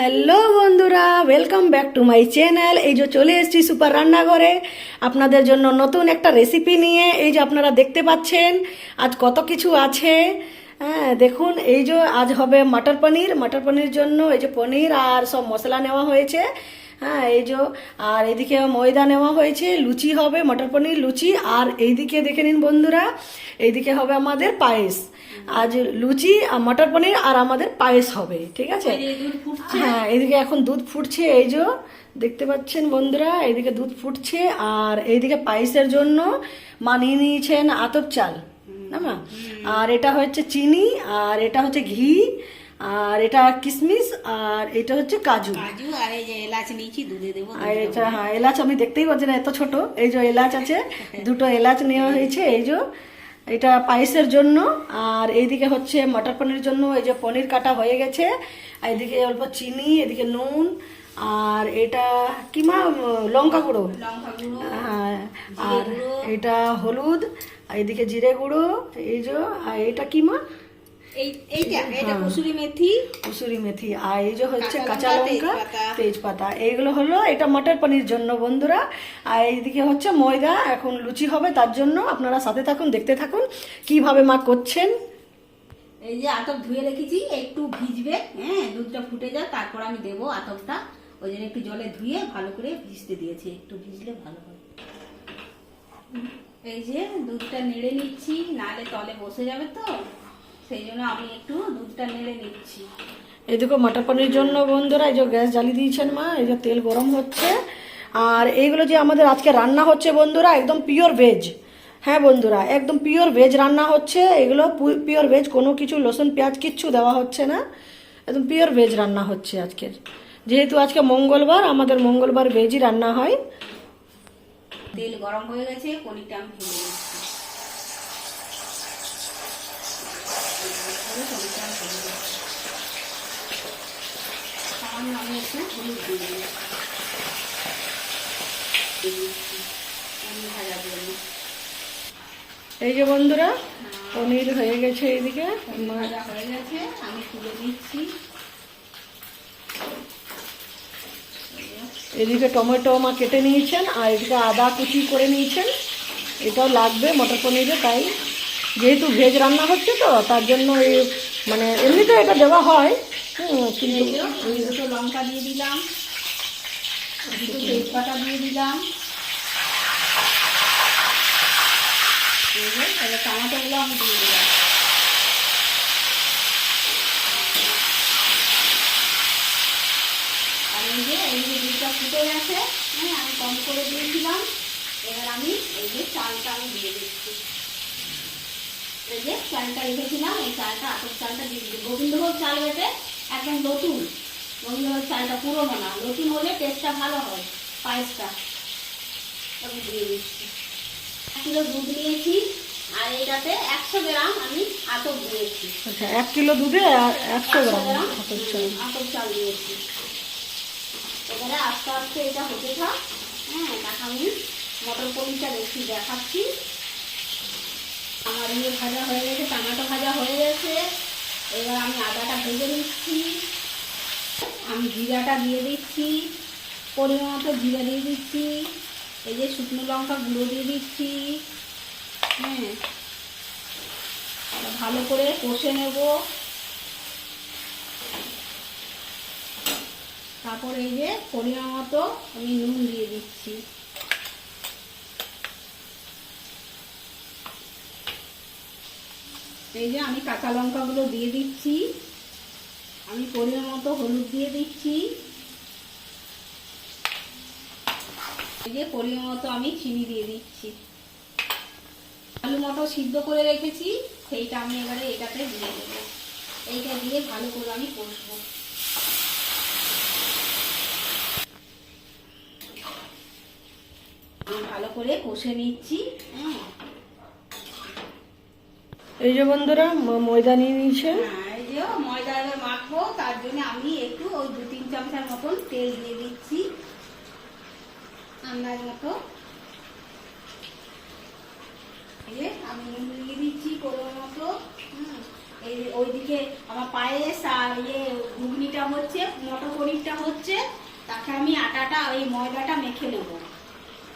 Hello বন্ধুরা, welcome back to my channel. এই যে চলে এসেছি সুপার রান্নাঘরে আপনাদের জন্য নতুন একটা রেসিপি নিয়ে। এই যে আপনারা দেখতে পাচ্ছেন আজ কত কিছু আছে। হ্যাঁ দেখুন, এই যে আজ হবে মটর পনির। মটর পনির জন্য এই যে পনির আর সব মশলা নেওয়া হয়েছে। হ্যাঁ এই যে, আর এদিকে ময়দা নেওয়া হয়েছে, লুচি হবে, মটর পনির লুচি। আর এইদিকে দেখে নিন বন্ধুরা, এইদিকে হবে আমাদের পায়েস। আজ লুচি আর মটর পনির আর আমাদের পায়েস হবে, ঠিক আছে। হ্যাঁ এইদিকে এখন দুধ ফুটছে, এই যে দেখতে পাচ্ছেন বন্ধুরা, এইদিকে দুধ ফুটছে। আর এইদিকে পায়েসের জন্য মা নিয়ে নিয়েছেন আতপ চাল, না মা। আর এটা হচ্ছে চিনি, আর এটা হচ্ছে ঘি, আর এটা কিশমিশ, আর এটা হচ্ছে কাজু। আর এই যে এলাচ নিয়েছি, দুধে দেবো। আর এটা হ্যাঁ এলাচ, আমি দেখতেই পাচ্ছি না এত ছোট। এই যে এলাচ আছে, দুটো এলাচ নেওয়া হয়েছে। এই যে এটা পায়েসের জন্য। আর এইদিকে হচ্ছে মটর পনির জন্য, এই যে পনির কাটা হয়ে গেছে। আর এদিকে অল্প চিনি, এদিকে নুন, আর এটা কি মা, লঙ্কা গুঁড়ো। হ্যাঁ, আর এটা হলুদ, আর এদিকে জিরে গুঁড়ো। এই যে, আর এটা কি মা, এইটা কসুরি মেথি। কসুরি মেথি। আর এই যে হচ্ছে কাঁচা লঙ্কা, তেজপাতা। এইগুলো হলো এটা মটর পনির জন্য বন্ধুরা। আর এইদিকে হচ্ছে ময়দা, এখন লুচি হবে, তার জন্য আপনারা সাথে থাকুন, দেখতে থাকুন কিভাবে মা করছেন। এই যে আতপ ধুয়ে রেখেছি, একটু ভিজবে। হ্যাঁ, দুধটা ফুটে যায়, তারপর আমি দেবো আতপটা। ওই জন্য একটু জলে ধুয়ে ভালো করে ভিজতে দিয়েছি, একটু ভিজলে ভালো হয়। এই যে দুধটা নেড়ে নিচ্ছি, নাহলে তলে বসে যাবে তো, সেই জন্য আমি একটু দুধটা নেড়ে নিচ্ছি। এদিকে মটর পনির জন্য বন্ধুরা, এই যে গ্যাস জ্বালিয়ে দিয়েছেন মা, এই যে তেল গরম হচ্ছে। আর এইগুলো যে আমাদের আজকে রান্না হচ্ছে বন্ধুরা, একদম পিওর ভেজ। হ্যাঁ বন্ধুরা, একদম পিওর ভেজ রান্না হচ্ছে। এগুলো পিওর ভেজ, কোনো কিছু রসুন পেঁয়াজ কিচ্ছু দেওয়া হচ্ছে না, একদম পিওর ভেজ রান্না হচ্ছে আজকের। যেহেতু আজকে মঙ্গলবার, আমাদের মঙ্গলবার ভেজই রান্না হয়। তেল গরম হয়ে গেছে, পনিরটা আমি ভেজে নিচ্ছি। সামান্য আমি একটু হলুদ দিয়ে দিই ভাজার জন্য। এই যে বন্ধুরা, পনির হয়ে গেছে, এইদিকে ভাজা হয়ে গেছে, আমি তুলে নিচ্ছি। এদিকে টমেটো মা কেটে নিয়েছেন, আর এদিকে আদা কুচি করে নিয়েছেন। এটাও লাগবে মটর পনিরে, তাই যেহেতু ভেজ রান্না হচ্ছে তো তার জন্য এই মানে এমনিতে এটা দেওয়া হয়। কিন্তু দুটো লঙ্কা দিয়ে দিলাম, দুটো তেজপাতা দিয়ে দিলাম। টমেটোগুলো আমি দিয়ে দিলাম। আর এই যে দুধটা ফুটে গেছে, হ্যাঁ আমি কম করে দিয়েছিলাম। এবার আমি এই যে চালটা আমি দিয়ে দিচ্ছি। এই যে চালটা রেখেছিলাম, এই চালটা আতপ চালটা দিয়ে দিচ্ছি। গোবিন্দভোগ চাল বেটে একদম নতুন, গোবিন্দভোগ চালটা পুরোনো না, নতুন হলে টেস্টটা ভালো হয় পায়েসটা। আমি দিয়ে দিচ্ছি। 1 কিলো দুধ নিয়েছি, আর এটাতে 100 গ্রাম আমি আতপ দিয়েছি। আচ্ছা, 1 কিলো দুধে 100 গ্রাম আতপ চাল দিয়েছি। এবারে আস্তে আস্তে এটা হতে থাক। হ্যাঁ, তাকে আমি মটর পনিরটা দেখি দেখাচ্ছি। আমার ইয়ে ভাজা হয়ে গেছে, টমেটো ভাজা হয়ে গেছে। এবার আমি আদাটা ভেজে নিচ্ছি, আমি জিরাটা দিয়ে দিচ্ছি, পরিমাণ মতো জিরা দিয়ে দিচ্ছি। এই যে শুকনো লঙ্কা গুঁড়ো দিয়ে দিচ্ছি। হ্যাঁ, ভালো করে কষে নেব। তারপর এই যে পরিমাণ মতো আমি নুন দিয়ে দিচ্ছি। এই যে আমি কাঁচা লঙ্কাগুলো দিয়ে দিচ্ছি, আমি পরিমাণ মতো হলুদ দিয়ে দিচ্ছি। এই যে পরিমাণ মতো আমি চিনি দিয়ে দিচ্ছি। আলু মটর সিদ্ধ করে রেখেছি, সেইটা আমি এবারে এটাতে দিয়ে দেবো। এইটা দিয়ে ভালো করে আমি কষবো। আমি ভালো করে কষে নিচ্ছি। হ্যাঁ, এই যে বন্ধুরা ময়দা নিয়ে নিয়েছে। এই যে ময়দা এবার মাখবো, তার জন্য আমি একটু ওই 2-3 চামচের মতন তেল দিয়ে দিচ্ছি, আন্দাজ মতো। এই যে আমি নুন দিয়ে দিচ্ছি পরিমাণ মতো। এই ওইদিকে আমার পায়েস আর ঘুগনিটা হচ্ছে, মটর পনিরটা হচ্ছে, তাকে আমি আটাটা ওই ময়দাটা মেখে নেব।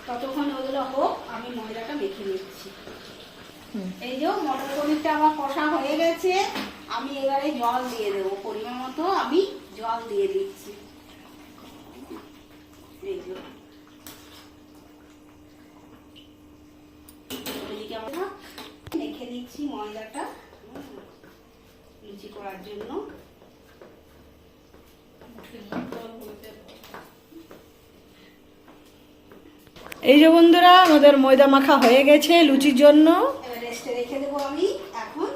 ততক্ষণ ওগুলো হোক, আমি ময়দাটা মেখে নিচ্ছি। এই যে মটর পনিরটা আমার কষা হয়ে গেছে, আমি এবারে জল দিয়ে দেবো পরিমাণ মতো, আমি জল দিয়ে দিচ্ছি। এই যে এদিকে আমরা মেখে দিচ্ছি ময়দাটা লুচি করার জন্য। এই যে বন্ধুরা আমাদের ময়দা মাখা হয়ে গেছে লুচির জন্য। এবার রেস্টে রেখে দেবো আমি এখন।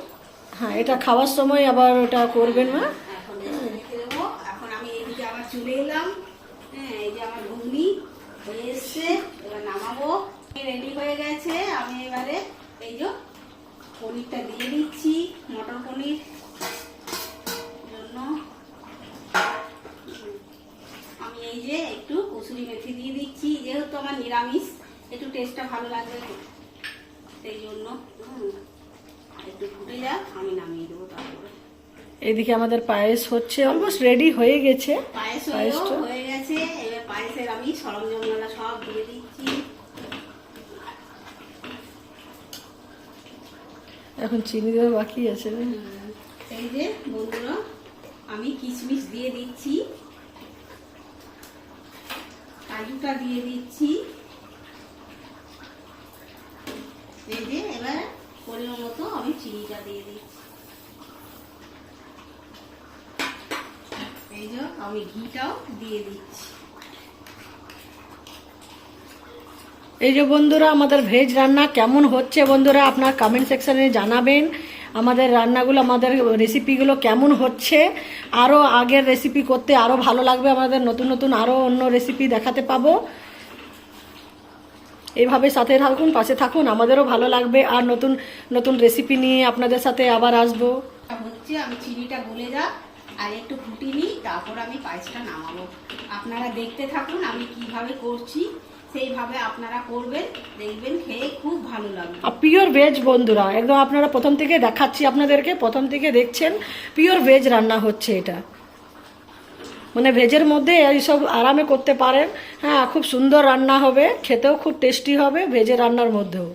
হ্যাঁ, এটা খাওয়ার সময় আবার ওটা করবেন মা। এখন রেস্টে রেখে দেবো। এখন আমি এইদিকে আবার চলে এলাম। হ্যাঁ, এই যে আমার ঘুগনি হয়ে এসছে, এবার নামাবো। রেডি হয়ে গেছে। আমি এবারে এই যে পনিরটা দিয়ে দিচ্ছি, মটর পনির জন্য। আমি এই যে একটু কসুরি মেথি দিয়ে দিচ্ছি, যেহেতু আমার নিরামিষ, একটু টেস্টটা ভালো লাগবে সেই জন্য। একটু ফুটে যাক, আমি নামিয়ে দেবো তারপরে। এদিকে আমাদের পায়েস হচ্ছে, অলমোস্ট রেডি হয়ে গেছে। পায়েসটা হয়ে গেছে। এবার পায়েসের আমি সরঞ্জামগুলো সব দিয়ে দিচ্ছি। এখন চিনি দেওয়া বাকি আছে। এই যে বন্ধুরা, আমি কিশমিশ দিয়ে দিচ্ছি, কাজুটা দিয়ে দিচ্ছি। এই যে এবার পরিমাণ মতো আমি চিনিটা দিয়ে দিচ্ছি। এই যে আমি ঘিটাও দিয়ে দিচ্ছি। এই যে বন্ধুরা আমাদের ভেজ রান্না কেমন হচ্ছে বন্ধুরা, আপনার কমেন্ট সেকশনে জানাবেন। আমাদের রান্নাগুলো, আমাদের রেসিপিগুলো কেমন হচ্ছে। আরও আগের রেসিপি করতে আরও ভালো লাগবে, আমাদের নতুন নতুন আরও অন্য রেসিপি দেখাতে পাবো। এইভাবে সাথে থাকুন, পাশে থাকুন, আমাদেরও ভালো লাগবে। আর নতুন নতুন রেসিপি নিয়ে আপনাদের সাথে আবার আসবো। হচ্ছে আমি চিনিটা গলে যাক আর একটু ফুটিয়ে নিই, তারপর আমি পায়েসটা নামাবো। আপনারা দেখতে থাকুন আমি কিভাবে করছি, সেইভাবে আপনারা করবেন, দেখবেন খেয়ে খুব ভালো লাগবে। পিওর ভেজ বন্ধুরা, একদম আপনারা প্রথম থেকে দেখাচ্ছি আপনাদেরকে, প্রথম থেকে দেখছেন পিওর ভেজ রান্না হচ্ছে এটা। মানে ভেজের মধ্যে এইসব আরামে করতে পারেন। হ্যাঁ, খুব সুন্দর রান্না হবে, খেতেও খুব টেস্টি হবে ভেজের রান্নার মধ্যেও।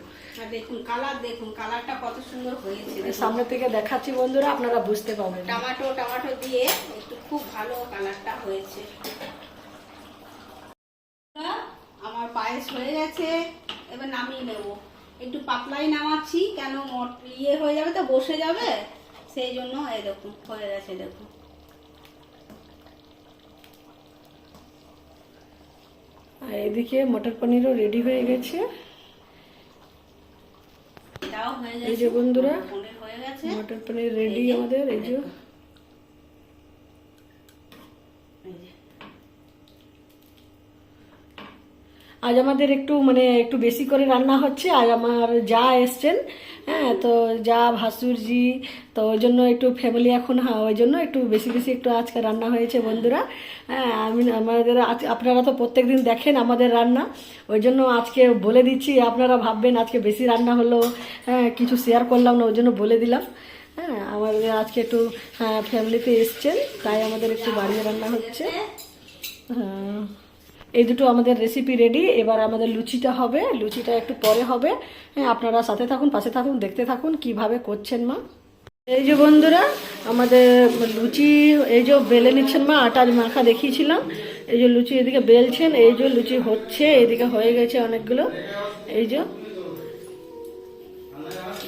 দেখুন কালার, দেখুন কালারটা কত সুন্দর হয়েছে। সামনে থেকে দেখাচ্ছি বন্ধুরা, আপনারা বুঝতে পারবেন। টমেটো দিয়ে একটু খুব ভালো কালারটা হয়েছে। আমার পায়েস হয়ে গেছে, এবার নামিয়ে নেব। একটু পাতলাই নামাচ্ছি, কেন ইয়ে হয়ে যাবে তো, বসে যাবে, সেই জন্য। এই দেখুন হয়ে গেছে, দেখুন। আর এদিকে মটর পনিরও রেডি হয়ে গেছে। এটাও হয়ে গেছে। এই যে বন্ধুরা পনির হয়ে গেছে, মটর পনির রেডি আমাদের। এই যে আজ আমাদের একটু একটু বেশি করে রান্না হচ্ছে। আজ আমার যা এসছেন, হ্যাঁ, তো যা ভাসুরজি, তো ওই জন্য একটু ফ্যামিলি এখন, হ্যাঁ, ওই জন্য একটু বেশি বেশি একটু আজকে রান্না হয়েছে বন্ধুরা। হ্যাঁ, আমাদের আপনারা তো প্রত্যেক দিন দেখেন আমাদের রান্না, ওই জন্য আজকে বলে দিচ্ছি। আপনারা ভাববেন আজকে বেশি রান্না হলো, হ্যাঁ, কিছু শেয়ার করলাম না, ওই জন্য বলে দিলাম। হ্যাঁ, আমাদের আজকে একটু ফ্যামিলিতে এসছেন, তাই আমাদের একটু বাড়িয়ে রান্না হচ্ছে। হ্যাঁ, এই দুটো আমাদের রেসিপি রেডি। এবার আমাদের লুচিটা হবে, লুচিটা একটু পরে হবে। হ্যাঁ, আপনারা সাথে থাকুন, পাশে থাকুন, দেখতে থাকুন কিভাবে করছেন মা। এই যে বন্ধুরা আমাদের লুচি এই যে বেলে নিচ্ছেন মা, আটার মাখা দেখিয়েছিলাম। এই যে লুচি এদিকে বেলছেন, এই যে লুচি হচ্ছে, এদিকে হয়ে গেছে অনেকগুলো। এই যে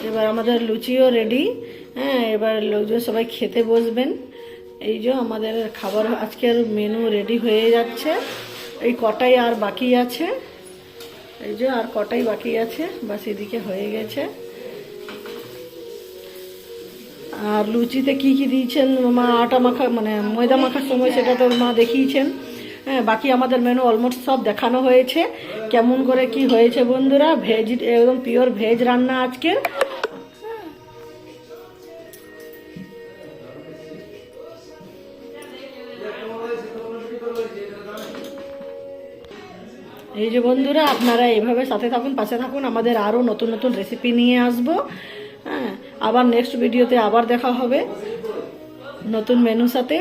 এবার আমাদের লুচিও রেডি। হ্যাঁ, এবার লোকজন সবাই খেতে বসবেন। এই যে আমাদের খাবার আজকের মেনু রেডি হয়ে যাচ্ছে। এই কটাই আর বাকি আছে, এই যে আর কটাই বাকি আছে, বাস এদিকে হয়ে গেছে। আর লুচিতে কি কি দিয়েছেন মা, আটা মাখা ময়দা মাখার সময় সেটা তো মা দেখিয়েছেন। হ্যাঁ, বাকি আমাদের মেনু অলমোস্ট সব দেখানো হয়েছে, কেমন করে কি হয়েছে বন্ধুরা। ভেজ, একদম পিওর ভেজ রান্না আজকে। এই যে বন্ধুরা আপনারা এইভাবে সাথে থাকুন, পাশে থাকুন, আমাদের আরও নতুন নতুন রেসিপি নিয়ে আসবো। হ্যাঁ, আবার নেক্সট ভিডিওতে আবার দেখা হবে নতুন মেনু সাথে।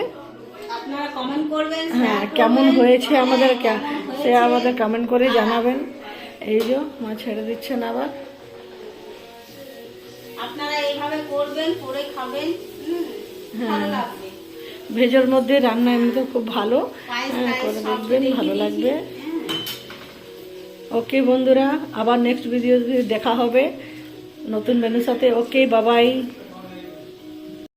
আপনারা কমেন্ট করবেন, হ্যাঁ, share কেমন করবেন। হয়েছে আমাদের হ্যাঁ, কেমন সে হয়েছে। আমাদের কমেন্ট করে জানাবেন। এই যে মা ছেড়ে দিচ্ছেন আবার। আপনারা এইভাবে করবেন, করে খাবেন, ভালো লাগবে। ভেজের মধ্যে রান্না এমনিতে খুব ভালো, পায়েস হ্যাঁ, টায়েস করে সব দেখবেন, দেখিয়ে ভালো দিয়েছি। লাগবে। হ্যাঁ। ওকে বন্ধুরা, আবার নেক্সট ভিডিওতে দেখা হবে নতুন মেনুর সাথে। ওকে, বাবাই।